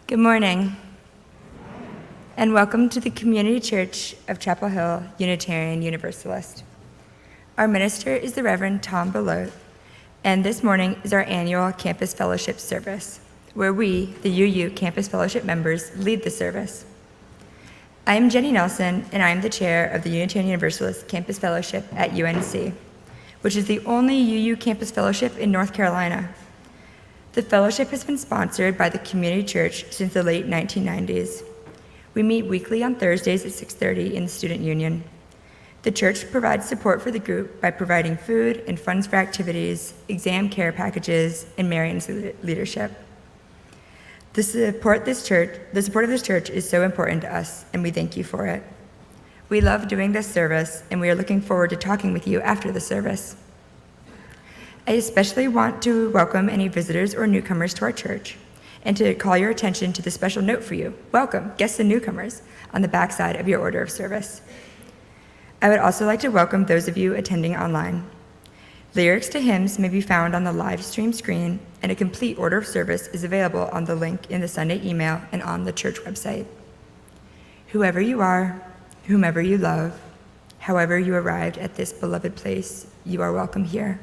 Good morning, and welcome to the Community Church of Chapel Hill Unitarian Universalist. Our minister is the Reverend Tom Belote, and this morning is our annual Campus Fellowship service, where we, the UU Campus Fellowship members, lead the service. I am Jenny Nelson, and I am the chair of the Unitarian Universalist Campus Fellowship at UNC, which is the only UU Campus Fellowship in North Carolina. The fellowship has been sponsored by the Community Church since the late 1990s. We meet weekly on Thursdays at 6:30 in the Student Union. The church provides support for the group by providing food and funds for activities, exam care packages, and Marion's leadership. The support of this church is so important to us, and we thank you for it. We love doing this service, and we are looking forward to talking with you after the service. I especially want to welcome any visitors or newcomers to our church and to call your attention to the special note for you, welcome, guests and newcomers, on the backside of your order of service. I would also like to welcome those of you attending online. Lyrics to hymns may be found on the live stream screen, and a complete order of service is available on the link in the Sunday email and on the church website. Whoever you are, whomever you love, however you arrived at this beloved place, you are welcome here.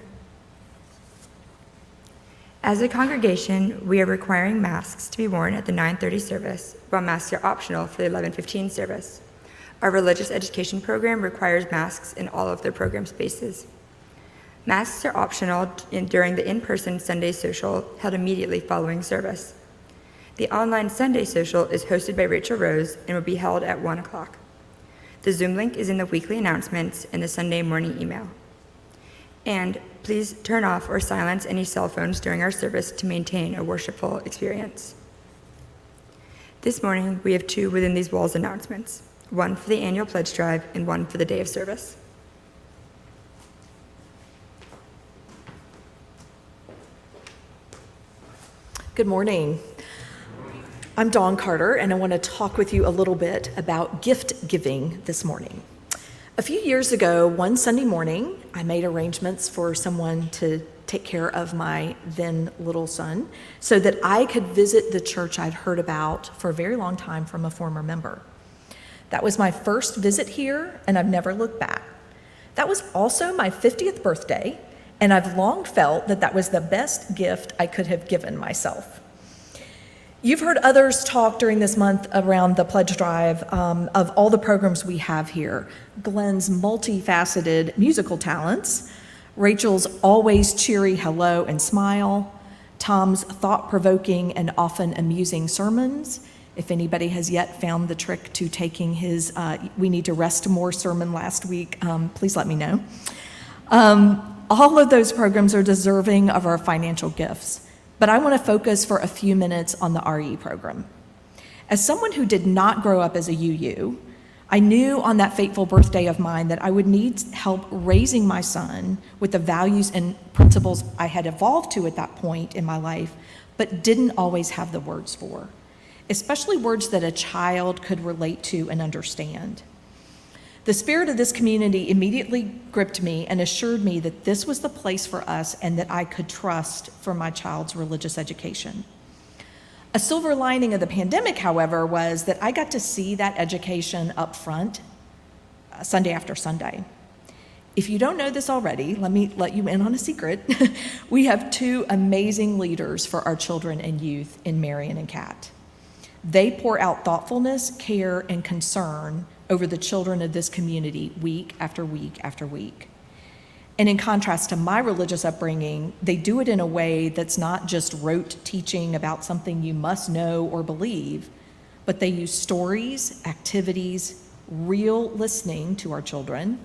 As a congregation, we are requiring masks to be worn at the 9:30 service, while masks are optional for the 11:15 service. Our religious education program requires masks in all of their program spaces. Masks are optional during the in-person Sunday social held immediately following service. The online Sunday social is hosted by Rachel Rose and will be held at 1 o'clock. The Zoom link is in the weekly announcements and the Sunday morning email. And please turn off or silence any cell phones during our service to maintain a worshipful experience. This morning, we have two within these walls announcements, one for the annual pledge drive and one for the day of service. Good morning. I'm Dawn Carter, and I want to talk with you a little bit about gift giving this morning. A few years ago, one Sunday morning, I made arrangements for someone to take care of my then little son so that I could visit the church I'd heard about for a very long time from a former member. That was my first visit here, and I've never looked back. That was also my 50th birthday, and I've long felt that that was the best gift I could have given myself. You've heard others talk during this month around the pledge drive of all the programs we have here. Glenn's multifaceted musical talents, Rachel's always cheery hello and smile, Tom's thought-provoking and often amusing sermons. If anybody has yet found the trick to taking his "we need to rest more" sermon last week, please let me know. All of those programs are deserving of our financial gifts. But I want to focus for a few minutes on the RE program. As someone who did not grow up as a UU, I knew on that fateful birthday of mine that I would need help raising my son with the values and principles I had evolved to at that point in my life, but didn't always have the words for, especially words that a child could relate to and understand. The spirit of this community immediately gripped me and assured me that this was the place for us and that I could trust for my child's religious education. A silver lining of the pandemic, however, was that I got to see that education up front Sunday after Sunday. If you don't know this already, let me let you in on a secret. We have two amazing leaders for our children and youth in Marion and Kat. They pour out thoughtfulness, care, and concern over the children of this community week after week after week. And in contrast to my religious upbringing, they do it in a way that's not just rote teaching about something you must know or believe, but they use stories, activities, real listening to our children,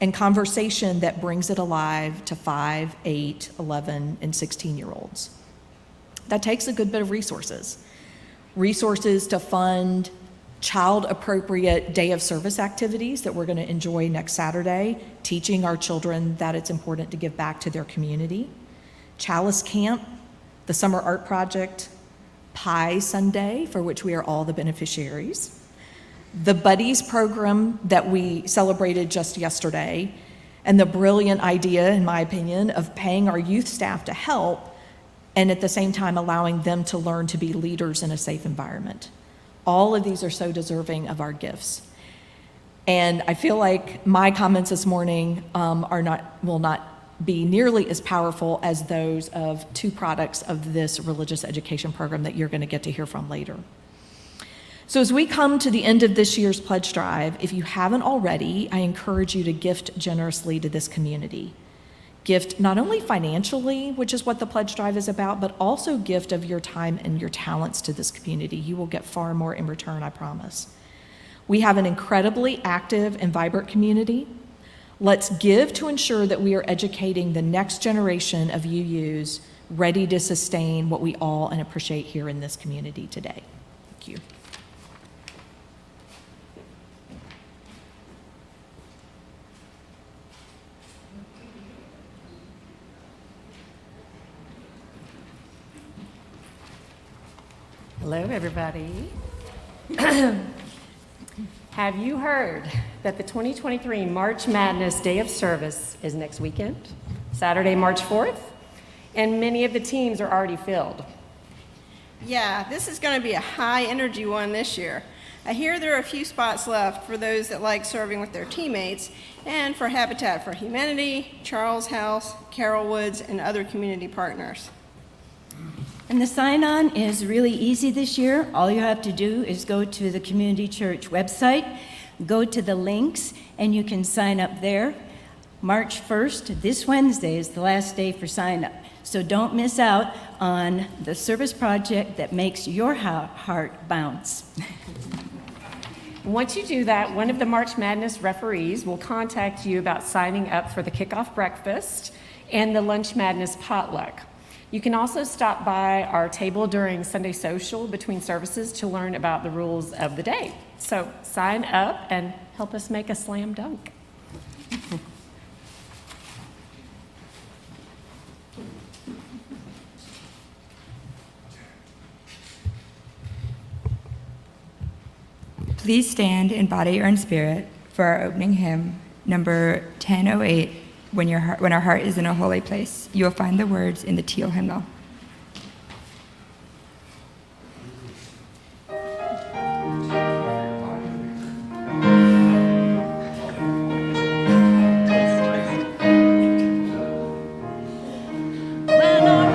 and conversation that brings it alive to 5, 8, 11, and 16-year-olds. That takes a good bit of resources to fund child-appropriate day of service activities that we're going to enjoy next Saturday, teaching our children that it's important to give back to their community. Chalice Camp, the Summer Art Project, Pie Sunday, for which we are all the beneficiaries. The Buddies program that we celebrated just yesterday, and the brilliant idea, in my opinion, of paying our youth staff to help and at the same time allowing them to learn to be leaders in a safe environment. All of these are so deserving of our gifts. And I feel like my comments this morning will not be nearly as powerful as those of two products of this religious education program that you're going to get to hear from later. So as we come to the end of this year's pledge drive, if you haven't already, I encourage you to gift generously to this community. Gift not only financially, which is what the pledge drive is about, but also gift of your time and your talents to this community. You will get far more in return, I promise. We have an incredibly active and vibrant community. Let's give to ensure that we are educating the next generation of UUs ready to sustain what we all and appreciate here in this community today. Thank you. Hello, everybody. Have you heard that the 2023 March Madness Day of Service is next weekend, Saturday, March 4th? And many of the teams are already filled. Yeah, this is going to be a high-energy one this year. I hear there are a few spots left for those that like serving with their teammates and for Habitat for Humanity, Charles House, Carol Woods, and other community partners. And the sign-on is really easy this year. All you have to do is go to the Community Church website, go to the links, and you can sign up there. March 1st, this Wednesday, is the last day for sign-up. So don't miss out on the service project that makes your heart bounce. Once you do that, one of the March Madness referees will contact you about signing up for the kickoff breakfast and the Lunch Madness potluck. You can also stop by our table during Sunday social between services to learn about the rules of the day. So sign up and help us make a slam dunk. Please stand in body or in spirit for our opening hymn, number 1008, When Our Heart is in a Holy Place. You will find the words in the teal hymnal. When our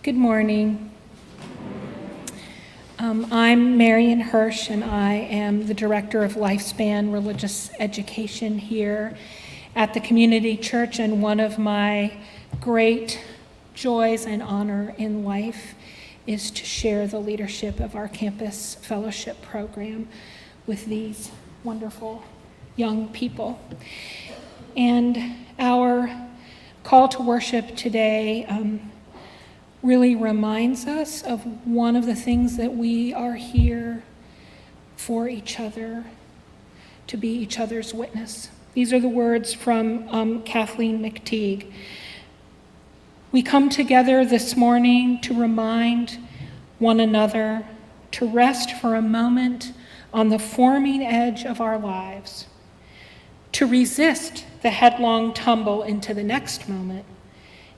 Good morning. I'm Marion Hirsch, and I am the Director of Lifespan Religious Education here at the Community Church, and one of my great joys and honor in life is to share the leadership of our campus fellowship program with these wonderful young people. And our call to worship today really reminds us of one of the things that we are here for each other, to be each other's witness. These are the words from Kathleen McTeague. We come together this morning to remind one another to rest for a moment on the forming edge of our lives, to resist the headlong tumble into the next moment,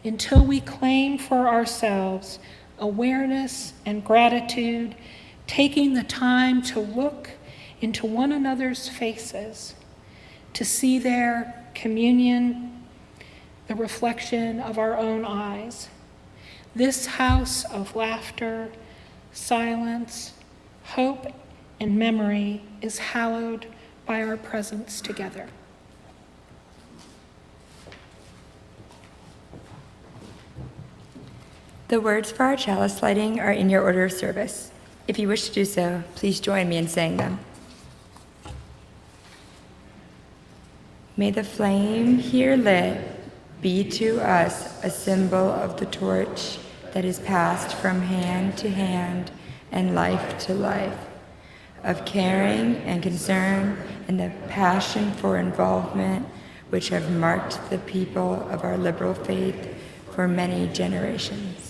until we claim for ourselves awareness and gratitude, taking the time to look into one another's faces, to see their communion, the reflection of our own eyes. This house of laughter, silence, hope, and memory is hallowed by our presence together. The words for our chalice lighting are in your order of service. If you wish to do so, please join me in saying them. May the flame here lit be to us a symbol of the torch that is passed from hand to hand and life to life, of caring and concern and the passion for involvement which have marked the people of our liberal faith for many generations.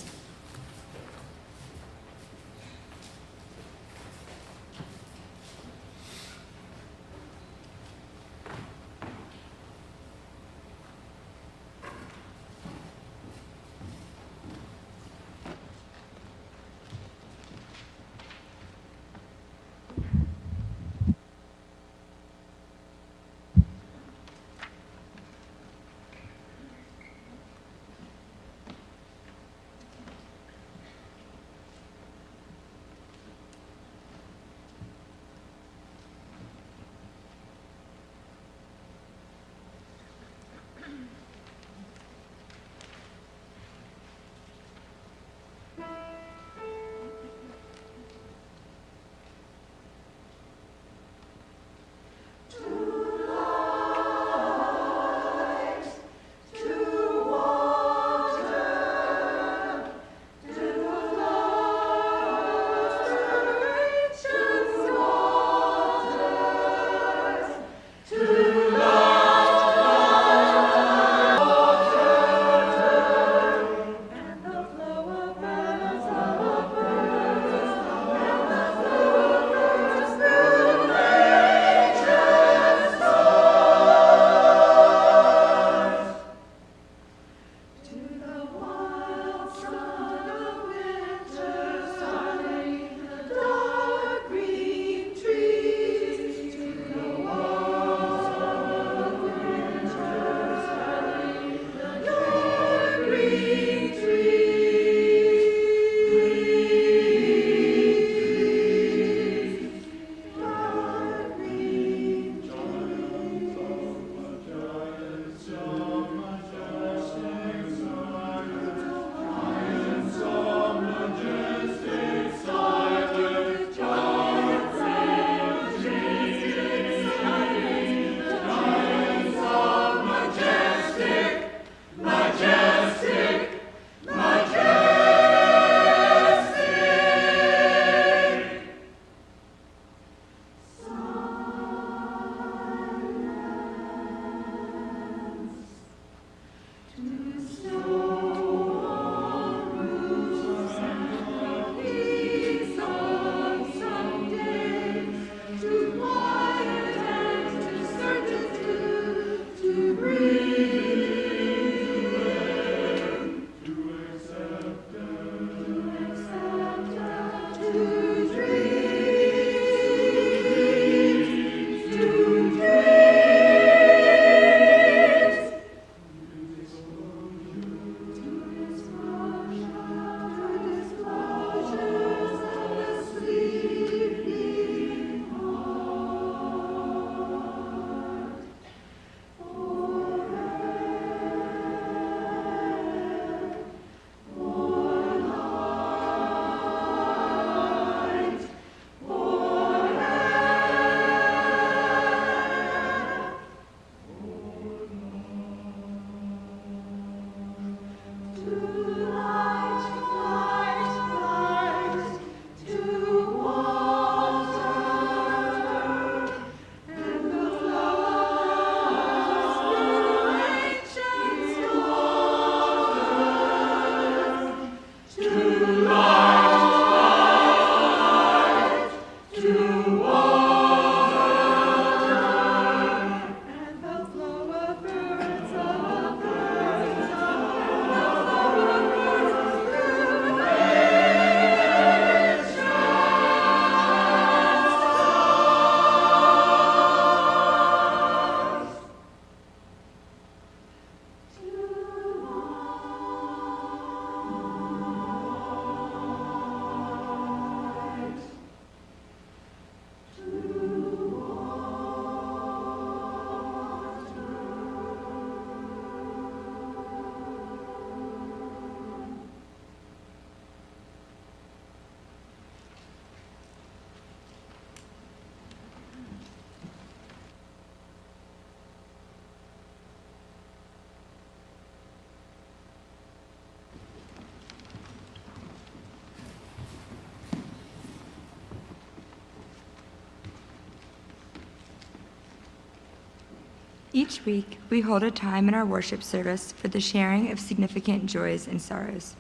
Each week, we hold a time in our worship service for the sharing of significant joys and sorrows.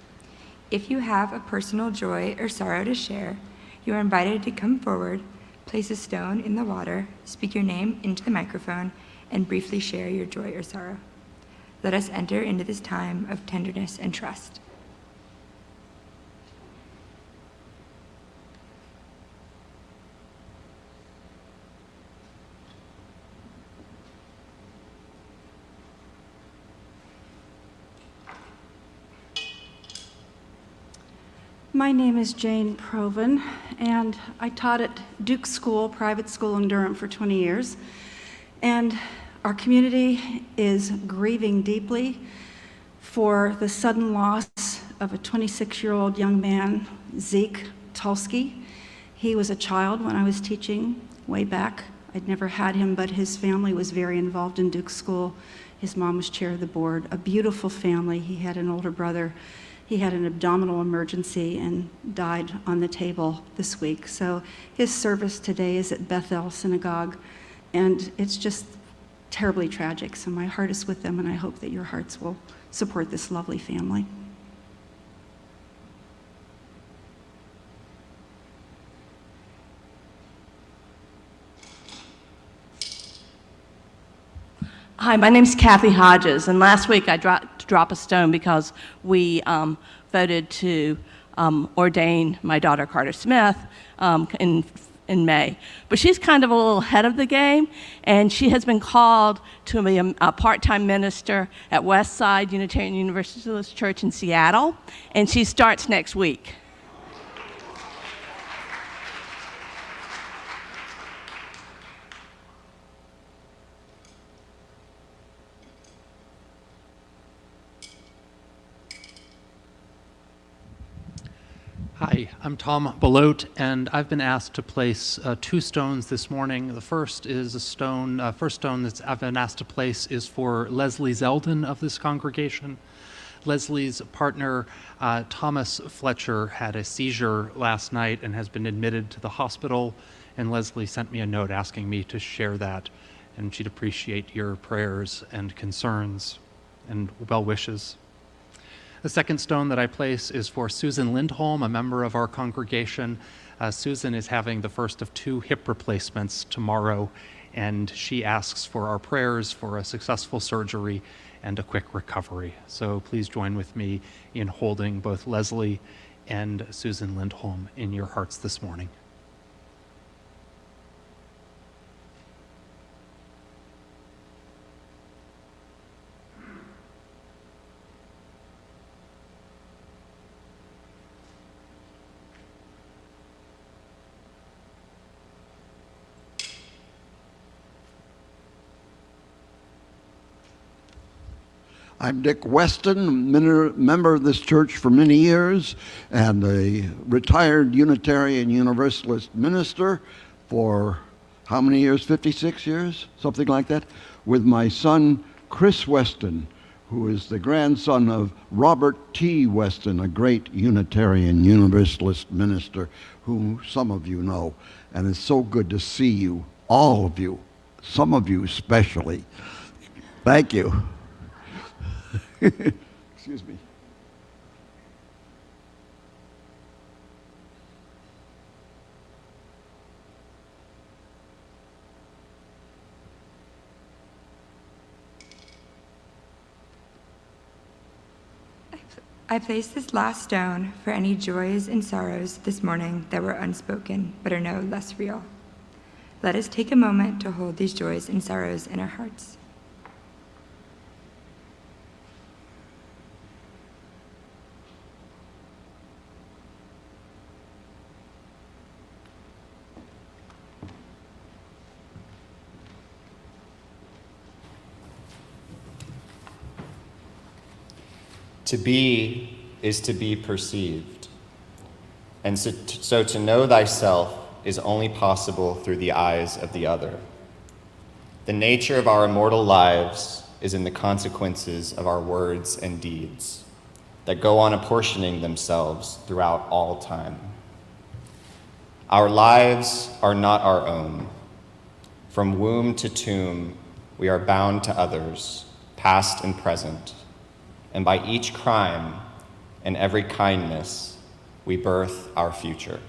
If you have a personal joy or sorrow to share, you are invited to come forward, place a stone in the water, speak your name into the microphone, and briefly share your joy or sorrow. Let us enter into this time of tenderness and trust. My name is Jane Proven, and I taught at Duke School, private school in Durham for 20 years. And our community is grieving deeply for the sudden loss of a 26-year-old young man, Zeke Tulsky. He was a child when I was teaching way back. I'd never had him, but his family was very involved in Duke School. His mom was chair of the board, a beautiful family. He had an older brother. He had an abdominal emergency and died on the table this week. So his service today is at Bethel Synagogue, and it's just terribly tragic. So my heart is with them, and I hope that your hearts will support this lovely family. Hi, my name's Kathy Hodges, and last week I dropped to drop a stone because we voted to ordain my daughter Carter Smith in May. But she's kind of a little ahead of the game, and she has been called to be a part-time minister at Westside Unitarian Universalist Church in Seattle, and she starts next week. Hi, I'm Tom Belote, and I've been asked to place 2 stones this morning. The first is a stone, first stone that I've been asked to place is for Leslie Zeldin of this congregation. Leslie's partner, Thomas Fletcher, had a seizure last night and has been admitted to the hospital, and Leslie sent me a note asking me to share that, and she'd appreciate your prayers and concerns and well wishes. The second stone that I place is for Susan Lindholm, a member of our congregation. Susan is having the first of 2 hip replacements tomorrow, and she asks for our prayers for a successful surgery and a quick recovery. So please join with me in holding both Leslie and Susan Lindholm in your hearts this morning. I'm Dick Weston, member of this church for many years, and a retired Unitarian Universalist minister for how many years? 56 years? Something like that? With my son, Chris Weston, who is the grandson of Robert T. Weston, a great Unitarian Universalist minister who some of you know. And it's so good to see you, all of you, some of you especially. Thank you. Excuse me. I place this last stone for any joys and sorrows this morning that were unspoken but are no less real. Let us take a moment to hold these joys and sorrows in our hearts. To be is to be perceived. And so to know thyself is only possible through the eyes of the other. The nature of our immortal lives is in the consequences of our words and deeds that go on apportioning themselves throughout all time. Our lives are not our own. From womb to tomb, we are bound to others, past and present, and by each crime and every kindness, we birth our future.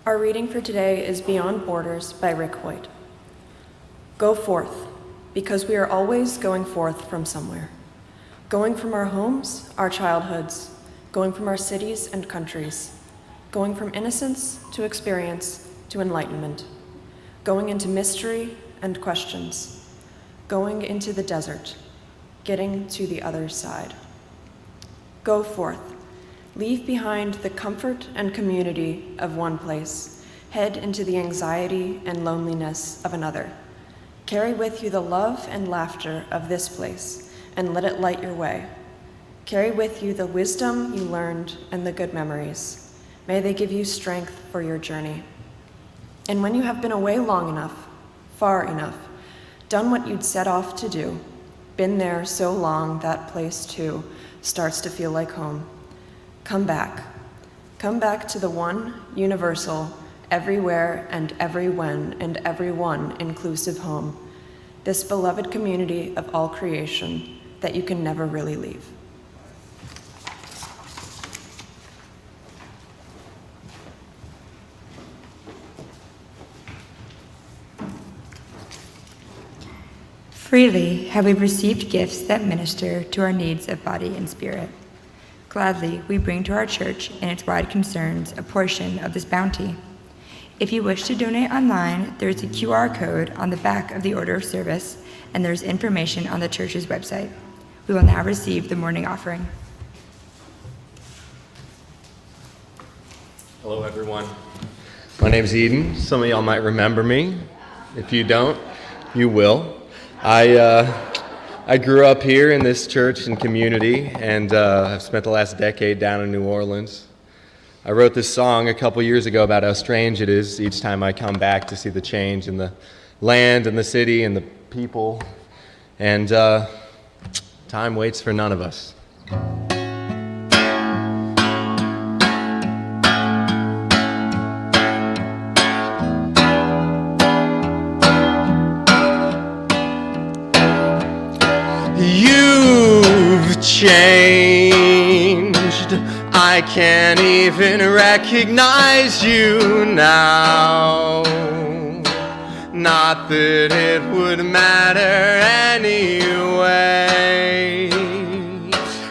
Our reading for today is Beyond Borders by Rick Hoyt. Go forth, because we are always going forth from somewhere. Going from our homes, our childhoods, going from our cities and countries, going from innocence to experience to enlightenment, going into mystery and questions, going into the desert, getting to the other side. Go forth. Leave behind the comfort and community of one place. Head into the anxiety and loneliness of another. Carry with you the love and laughter of this place, and let it light your way. Carry with you the wisdom you learned and the good memories. May they give you strength for your journey. And when you have been away long enough, far enough, done what you'd set off to do, been there so long that place too starts to feel like home. Come back. Come back to the one, universal, everywhere and everywhen and everyone inclusive home, this beloved community of all creation that you can never really leave. Freely have we received gifts that minister to our needs of body and spirit. Gladly, we bring to our church and its wide concerns a portion of this bounty. If you wish to donate online, there is a QR code on the back of the order of service, and there is information on the church's website. We will now receive the morning offering. Hello, everyone. My name's Eden. Some of y'all might remember me. If you don't, you will. I grew up here in this church and community, and I've spent the last decade down in New Orleans. I wrote this song a couple years ago about how strange it is each time I come back to see the change in the land and the city and the people, and time waits for none of us. You've changed. I can't even recognize you now. Not that it would matter anyway.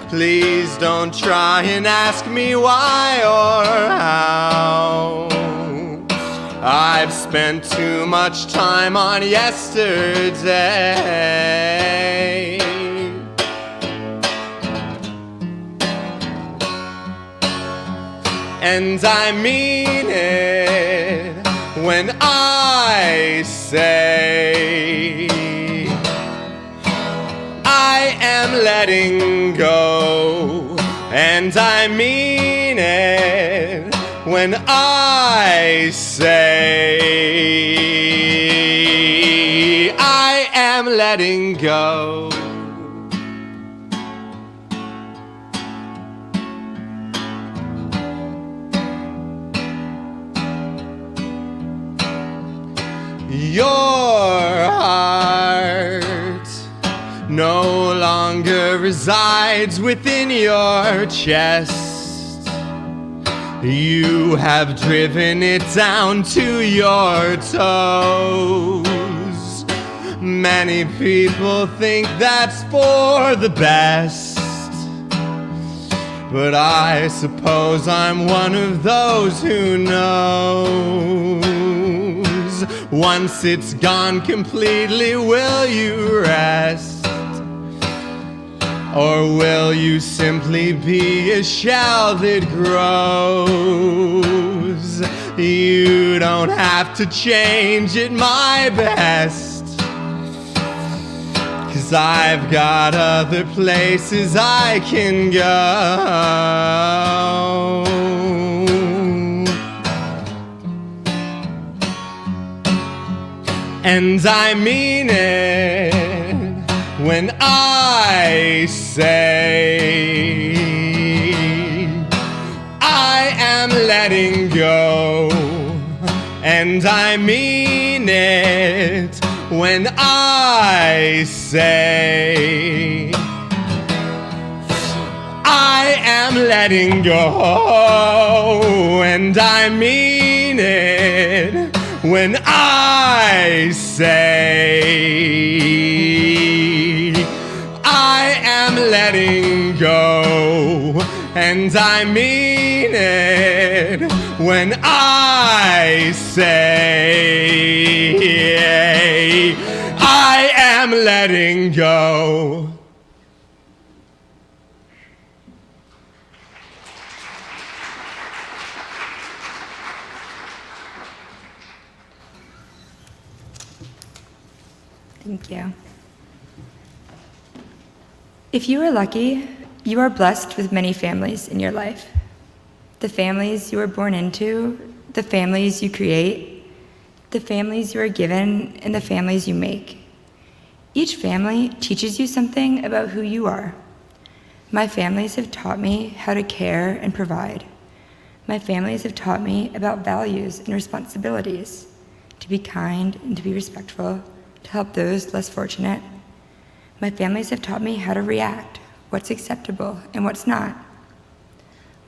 Please don't try and ask me why or how. I've spent too much time on yesterday. And I mean it when I say I am letting go. And I mean it when I say I am letting go. Your heart no longer resides within your chest. You have driven it down to your toes. Many people think that's for the best, but I suppose I'm one of those who knows. Once it's gone completely, will you rest? Or will you simply be a shell that grows? You don't have to change at my best, 'cause I've got other places I can go. And I mean it when I say I am letting go. And I mean it when I say I am letting go. And I mean it when I say I am letting go. And I mean it when I say I am letting go. Thank you. If you are lucky, you are blessed with many families in your life. The families you are born into, the families you create, the families you are given, and the families you make. Each family teaches you something about who you are. My families have taught me how to care and provide. My families have taught me about values and responsibilities, to be kind and to be respectful, to help those less fortunate. My families have taught me how to react, what's acceptable and what's not.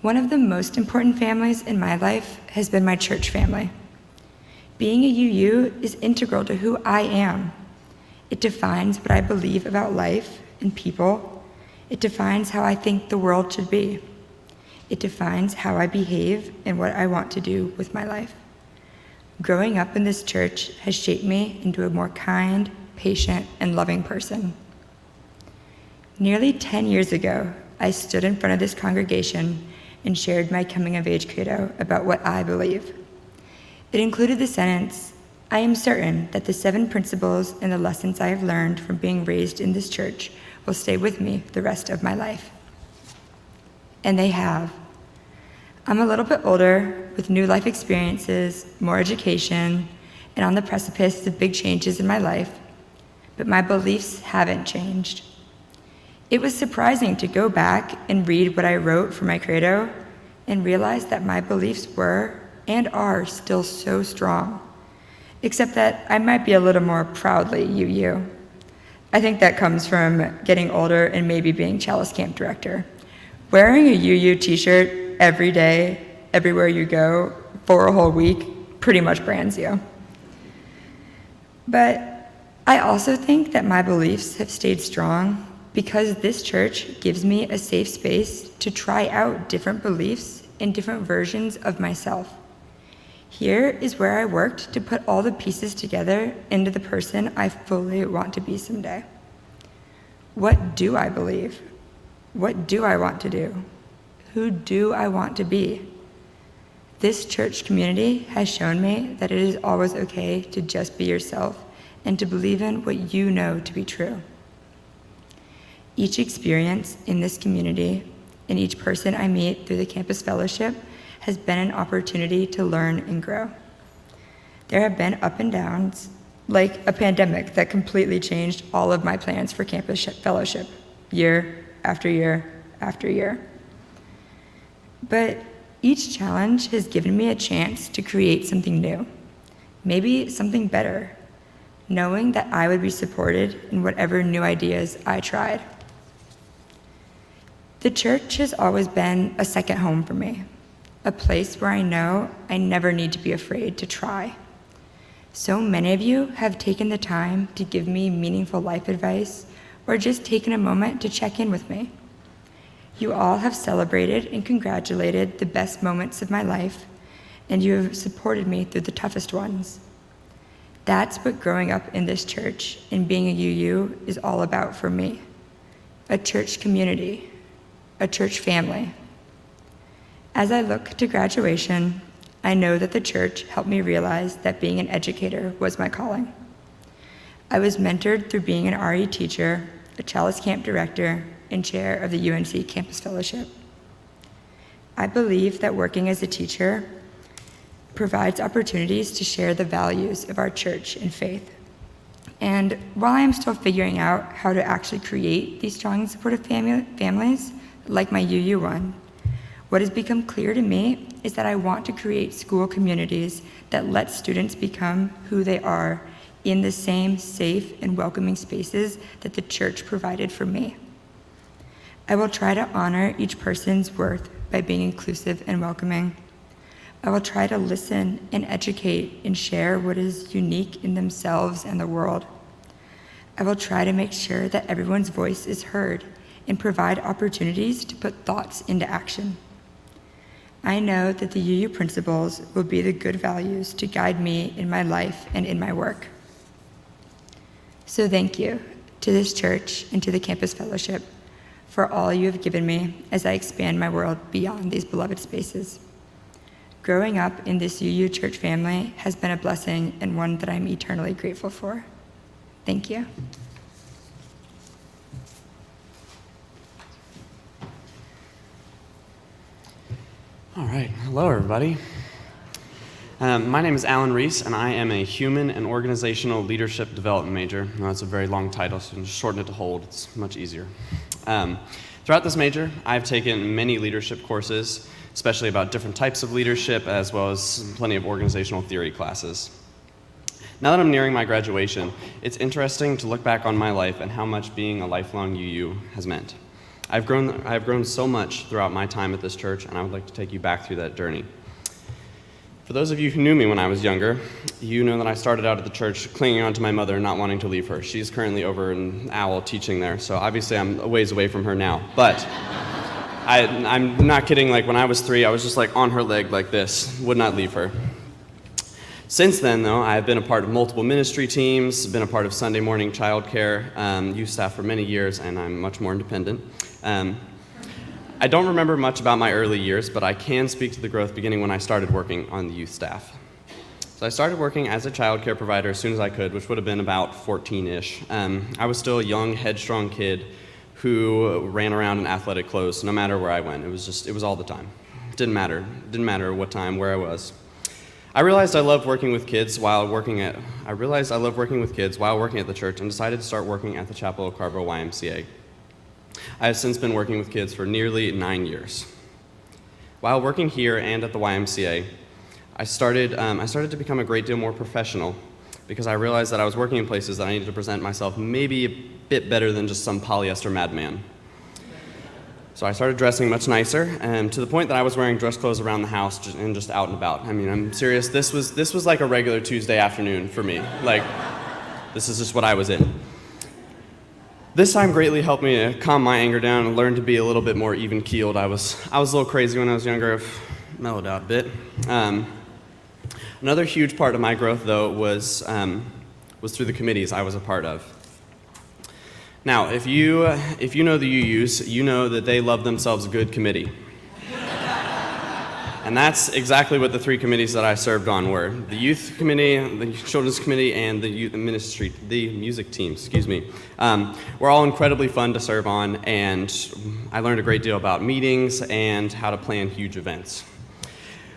One of the most important families in my life has been my church family. Being a UU is integral to who I am. It defines what I believe about life and people. It defines how I think the world should be. It defines how I behave and what I want to do with my life. Growing up in this church has shaped me into a more kind, patient, and loving person. Nearly 10 years ago, I stood in front of this congregation and shared my coming-of-age credo about what I believe. It included the sentence, "I am certain that the 7 principles and the lessons I have learned from being raised in this church will stay with me the rest of my life." And they have. I'm a little bit older, with new life experiences, more education, and on the precipice of big changes in my life, but my beliefs haven't changed. It was surprising to go back and read what I wrote for my credo and realize that my beliefs were and are still so strong, except that I might be a little more proudly UU. I think that comes from getting older and maybe being Chalice camp director. Wearing a UU t-shirt every day, everywhere you go, for a whole week, pretty much brands you. But I also think that my beliefs have stayed strong because this church gives me a safe space to try out different beliefs and different versions of myself. Here is where I worked to put all the pieces together into the person I fully want to be someday. What do I believe? What do I want to do? Who do I want to be? This church community has shown me that it is always okay to just be yourself and to believe in what you know to be true. Each experience in this community and each person I meet through the campus fellowship has been an opportunity to learn and grow. There have been up and downs, like a pandemic that completely changed all of my plans for campus fellowship, year after year after year. But each challenge has given me a chance to create something new, maybe something better, knowing that I would be supported in whatever new ideas I tried. The church has always been a second home for me, a place where I know I never need to be afraid to try. So many of you have taken the time to give me meaningful life advice or just taken a moment to check in with me. You all have celebrated and congratulated the best moments of my life, and you have supported me through the toughest ones. That's what growing up in this church and being a UU is all about for me. A church community, a church family. As I look to graduation, I know that the church helped me realize that being an educator was my calling. I was mentored through being an RE teacher, a Chalice camp director, and chair of the UNC campus fellowship. I believe that working as a teacher provides opportunities to share the values of our church and faith. And while I am still figuring out how to actually create these strong and supportive families, like my UU one, what has become clear to me is that I want to create school communities that let students become who they are in the same safe and welcoming spaces that the church provided for me. I will try to honor each person's worth by being inclusive and welcoming. I will try to listen and educate and share what is unique in themselves and the world. I will try to make sure that everyone's voice is heard and provide opportunities to put thoughts into action. I know that the UU principles will be the good values to guide me in my life and in my work. So thank you to this church and to the campus fellowship for all you have given me as I expand my world beyond these beloved spaces. Growing up in this UU church family has been a blessing and one that I'm eternally grateful for. Thank you. All right, hello everybody. My name is Alan Reece, and I am a Human and Organizational Leadership Development major. Now, that's a very long title, so just shorten it to hold. It's much easier. Throughout this major, I've taken many leadership courses, especially about different types of leadership, as well as plenty of organizational theory classes. Now that I'm nearing my graduation, it's interesting to look back on my life and how much being a lifelong UU has meant. I've grown so much throughout my time at this church, and I would like to take you back through that journey. For those of you who knew me when I was younger, you know that I started out at the church clinging on to my mother and not wanting to leave her. She's currently over in Owl teaching there, so obviously I'm a ways away from her now. But I'm not kidding, like when I was 3, I was just like on her leg like this, would not leave her. Since then, though, I've been a part of multiple ministry teams, been a part of Sunday morning childcare, youth staff for many years, and I'm much more independent. I don't remember much about my early years, but I can speak to the growth beginning when I started working on the youth staff. So I started working as a childcare provider as soon as I could, which would have been about 14-ish. I was still a young, headstrong kid who ran around in athletic clothes no matter where I went. It was all the time. Didn't matter what time, where I was. I realized I loved working with kids while working at the church and decided to start working at the Chapel of Carbo YMCA. I have since been working with kids for nearly 9 years. While working here and at the YMCA, I started to become a great deal more professional because I realized that I was working in places that I needed to present myself maybe a bit better than just some polyester madman. So I started dressing much nicer, and to the point that I was wearing dress clothes around the house and just out and about. I mean, I'm serious. This was like a regular Tuesday afternoon for me. Like, this is just what I was in. This time greatly helped me to calm my anger down and learn to be a little bit more even-keeled. I was a little crazy when I was younger. I've mellowed out a bit. Another huge part of my growth, though, was through the committees I was a part of. Now, if you know the UUs, you know that they love themselves a good committee. And that's exactly what the 3 committees that I served on were. The youth committee, the children's committee, and the music team, were all incredibly fun to serve on, and I learned a great deal about meetings and how to plan huge events.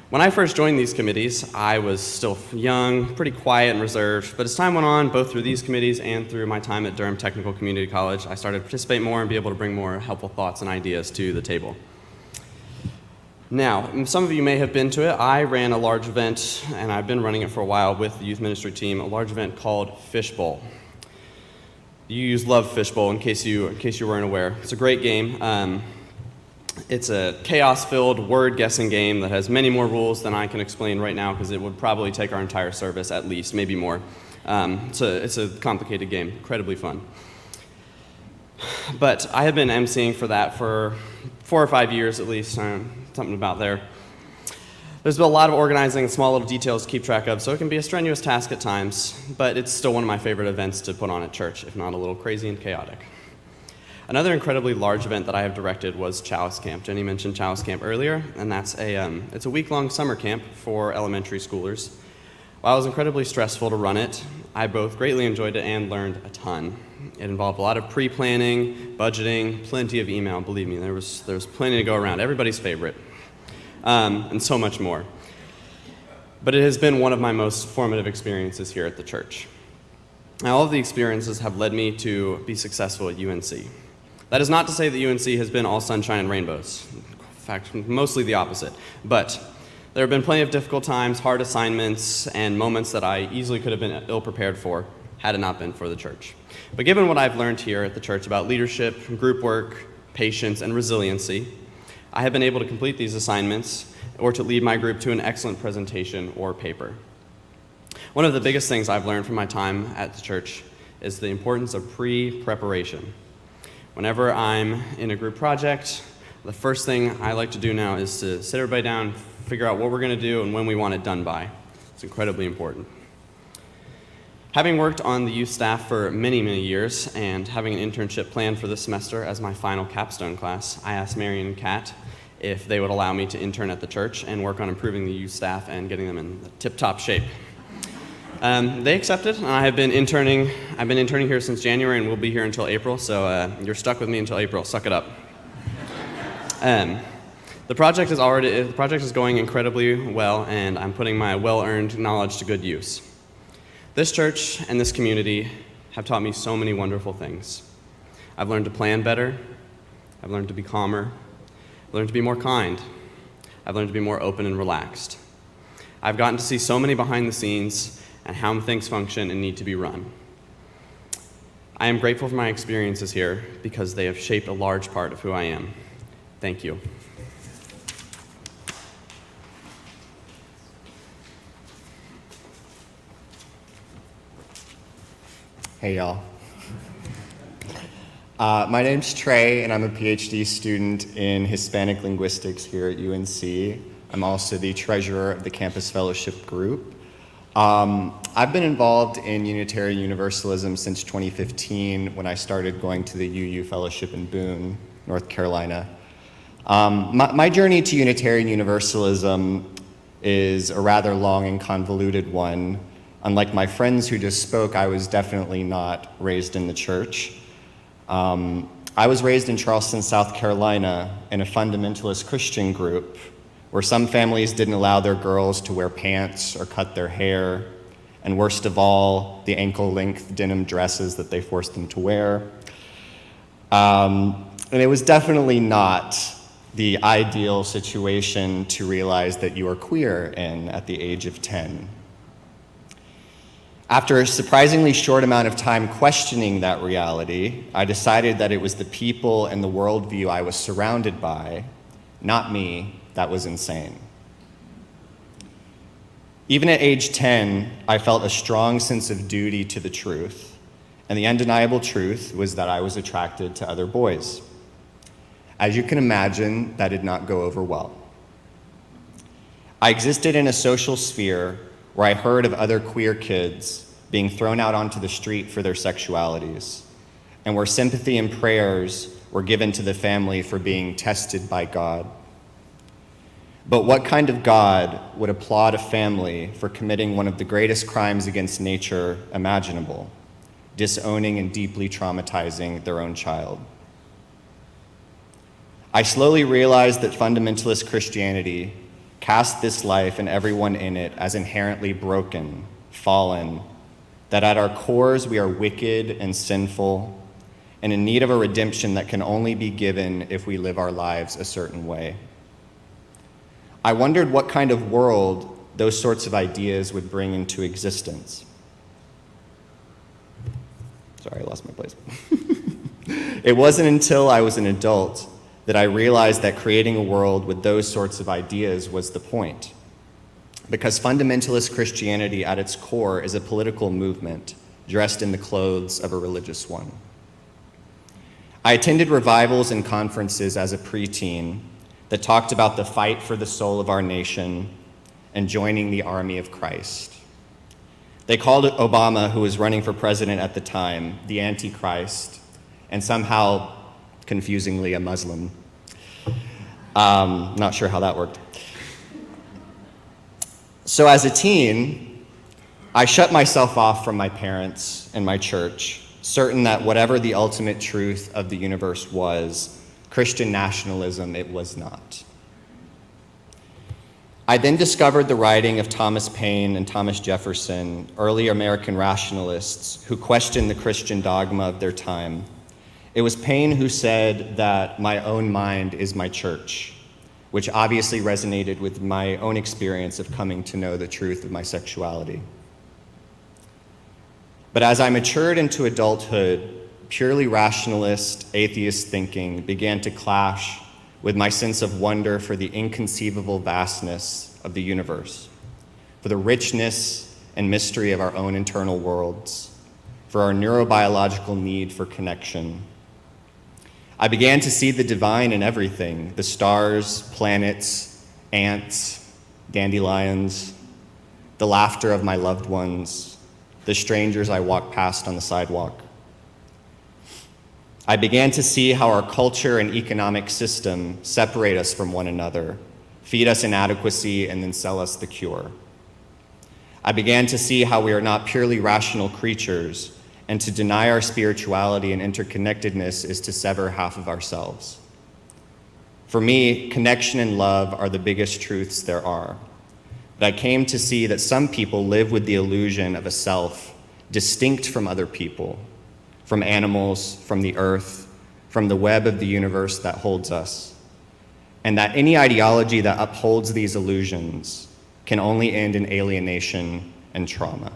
When I first joined these committees, I was still young, pretty quiet and reserved, but as time went on, both through these committees and through my time at Durham Technical Community College, I started to participate more and be able to bring more helpful thoughts and ideas to the table. Now, some of you may have been to it. I ran a large event, and I've been running it for a while with the youth ministry team, a large event called Fishbowl. You love Fishbowl, in case you weren't aware. It's a great game. It's a chaos-filled word-guessing game that has many more rules than I can explain right now because it would probably take our entire service at least, maybe more. It's a complicated game, incredibly fun. But I have been emceeing for that for 4 or 5 years at least, something about there. There's been a lot of organizing and small little details to keep track of, so it can be a strenuous task at times, but it's still one of my favorite events to put on at church, if not a little crazy and chaotic. Another incredibly large event that I have directed was Chalice Camp. Jenny mentioned Chalice Camp earlier, and that's it's a week-long summer camp for elementary schoolers. While it was incredibly stressful to run it, I both greatly enjoyed it and learned a ton. It involved a lot of pre-planning, budgeting, plenty of email. Believe me, there was plenty to go around. Everybody's favorite, and so much more. But it has been one of my most formative experiences here at the church. Now, all of the experiences have led me to be successful at UNC. That is not to say that UNC has been all sunshine and rainbows. In fact, mostly the opposite. But there have been plenty of difficult times, hard assignments, and moments that I easily could have been ill-prepared for had it not been for the church. But given what I've learned here at the church about leadership, group work, patience, and resiliency, I have been able to complete these assignments or to lead my group to an excellent presentation or paper. One of the biggest things I've learned from my time at the church is the importance of pre-preparation. Whenever I'm in a group project, the first thing I like to do now is to sit everybody down, figure out what we're going to do and when we want it done by. It's incredibly important. Having worked on the youth staff for many, many years and having an internship planned for this semester as my final capstone class, I asked Marion and Kat if they would allow me to intern at the church and work on improving the youth staff and getting them in tip-top shape. They accepted, and I've been interning here since January and will be here until April, so you're stuck with me until April. Suck it up. The project is going incredibly well, and I'm putting my well-earned knowledge to good use. This church and this community have taught me so many wonderful things. I've learned to plan better. I've learned to be calmer. I've learned to be more kind. I've learned to be more open and relaxed. I've gotten to see so many behind the scenes and how things function and need to be run. I am grateful for my experiences here because they have shaped a large part of who I am. Thank you. Hey, y'all. My name's Trey, and I'm a PhD student in Hispanic linguistics here at UNC. I'm also the treasurer of the Campus Fellowship Group. I've been involved in Unitarian Universalism since 2015 when I started going to the UU Fellowship in Boone, North Carolina. My journey to Unitarian Universalism is a rather long and convoluted one. Unlike my friends who just spoke, I was definitely not raised in the church. I was raised in Charleston, South Carolina, in a fundamentalist Christian group where some families didn't allow their girls to wear pants or cut their hair, and worst of all, the ankle-length denim dresses that they forced them to wear. And it was definitely not the ideal situation to realize that you are queer in at the age of 10. After a surprisingly short amount of time questioning that reality, I decided that it was the people and the worldview I was surrounded by, not me, that was insane. Even at age 10, I felt a strong sense of duty to the truth, and the undeniable truth was that I was attracted to other boys. As you can imagine, that did not go over well. I existed in a social sphere where I heard of other queer kids being thrown out onto the street for their sexualities, and where sympathy and prayers were given to the family for being tested by God. But what kind of God would applaud a family for committing one of the greatest crimes against nature imaginable, disowning and deeply traumatizing their own child? I slowly realized that fundamentalist Christianity cast this life and everyone in it as inherently broken, fallen, that at our cores we are wicked and sinful and in need of a redemption that can only be given if we live our lives a certain way. I wondered what kind of world those sorts of ideas would bring into existence. Sorry, I lost my place. It wasn't until I was an adult that I realized that creating a world with those sorts of ideas was the point. Because fundamentalist Christianity at its core is a political movement dressed in the clothes of a religious one. I attended revivals and conferences as a preteen that talked about the fight for the soul of our nation and joining the army of Christ. They called Obama, who was running for president at the time, the Antichrist, and somehow, confusingly, a Muslim. Not sure how that worked. So as a teen, I shut myself off from my parents and my church, certain that whatever the ultimate truth of the universe was, Christian nationalism it was not. I then discovered the writing of Thomas Paine and Thomas Jefferson, early American rationalists who questioned the Christian dogma of their time. It was Paine who said that my own mind is my church, which obviously resonated with my own experience of coming to know the truth of my sexuality. But as I matured into adulthood, purely rationalist, atheist thinking began to clash with my sense of wonder for the inconceivable vastness of the universe, for the richness and mystery of our own internal worlds, for our neurobiological need for connection. I began to see the divine in everything, the stars, planets, ants, dandelions, the laughter of my loved ones, the strangers I walked past on the sidewalk. I began to see how our culture and economic system separate us from one another, feed us inadequacy, and then sell us the cure. I began to see how we are not purely rational creatures, and to deny our spirituality and interconnectedness is to sever half of ourselves. For me, connection and love are the biggest truths there are. But I came to see that some people live with the illusion of a self distinct from other people, from animals, from the earth, from the web of the universe that holds us, and that any ideology that upholds these illusions can only end in alienation and trauma,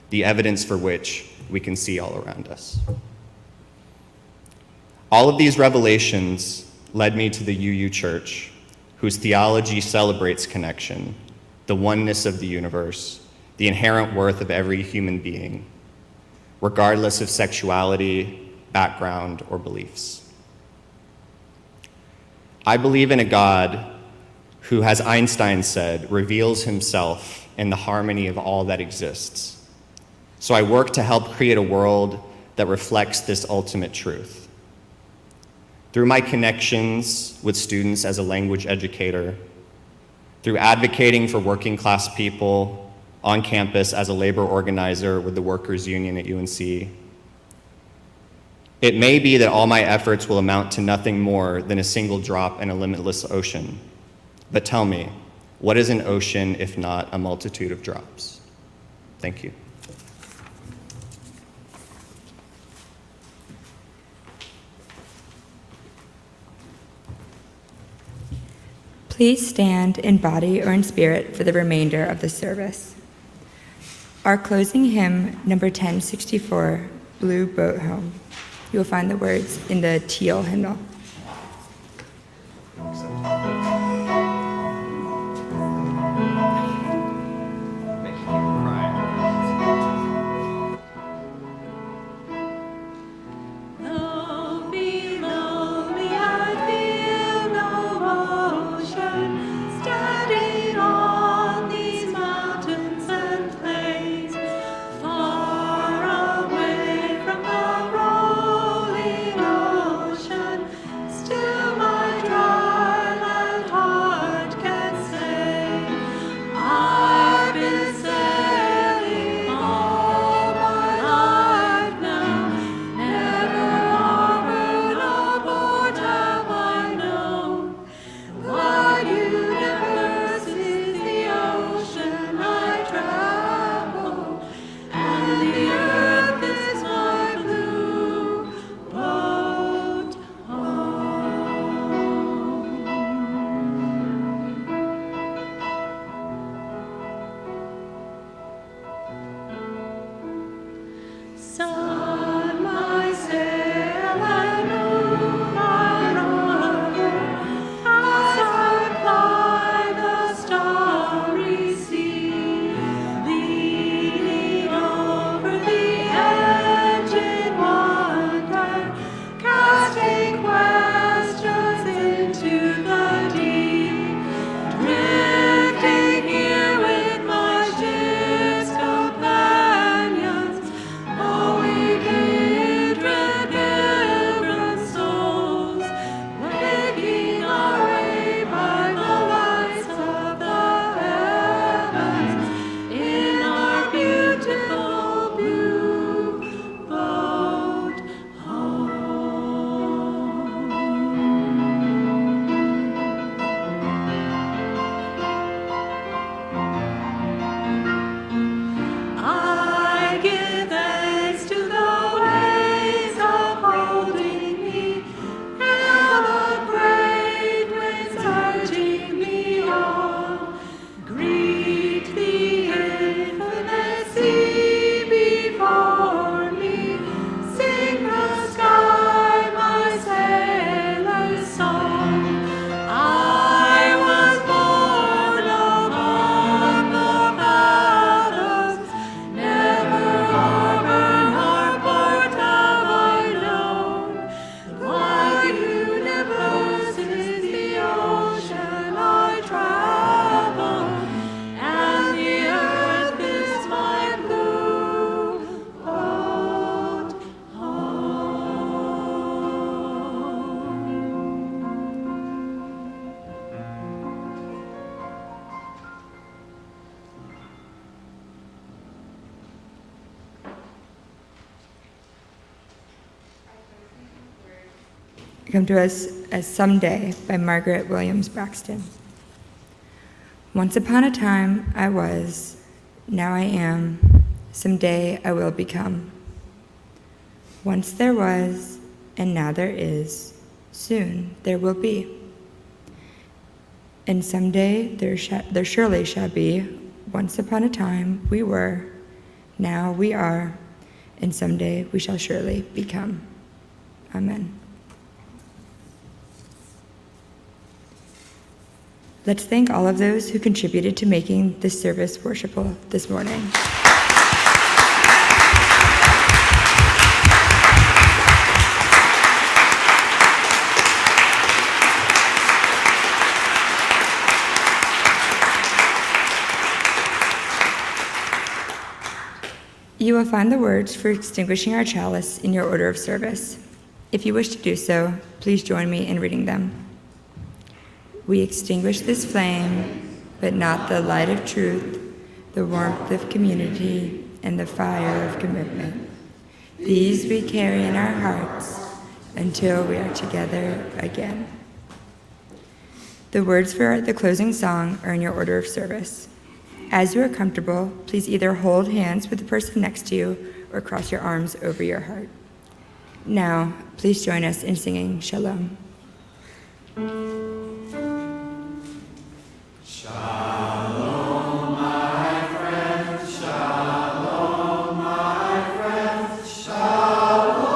the evidence for which we can see all around us. All of these revelations led me to the UU Church, whose theology celebrates connection, the oneness of the universe, the inherent worth of every human being, regardless of sexuality, background, or beliefs. I believe in a God who, as Einstein said, reveals himself in the harmony of all that exists. So I work to help create a world that reflects this ultimate truth. Through my connections with students as a language educator, through advocating for working class people on campus as a labor organizer with the workers' union at UNC, it may be that all my efforts will amount to nothing more than a single drop in a limitless ocean. But tell me, what is an ocean if not a multitude of drops? Thank you. Please stand in body or in spirit for the remainder of the service. Our closing hymn, number 1064, Blue Boat Home. You will find the words in the teal hymnal. Come to us as Someday by Margaret Williams Braxton. Once upon a time I was, now I am, someday I will become. Once there was, and now there is, soon there will be. And someday there surely shall be. Once upon a time we were, now we are, and someday we shall surely become. Amen. Let's thank all of those who contributed to making this service worshipful this morning. You will find the words for extinguishing our chalice in your order of service. If you wish to do so, please join me in reading them. We extinguish this flame, but not the light of truth, the warmth of community, and the fire of commitment. These we carry in our hearts until we are together again. The words for the closing song are in your order of service. As you are comfortable, please either hold hands with the person next to you or cross your arms over your heart. Now, please join us in singing Shalom. Shalom, my friends, shalom, my friends, shalom,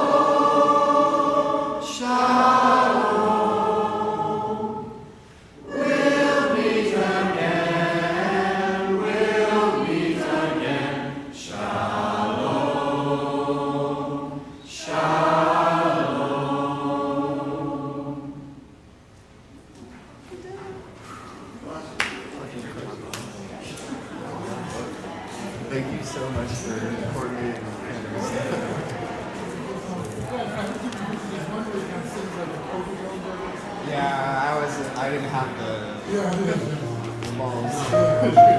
shalom. We'll meet again, shalom, shalom. Thank you so much for coordinating. Yeah, I didn't have the balls.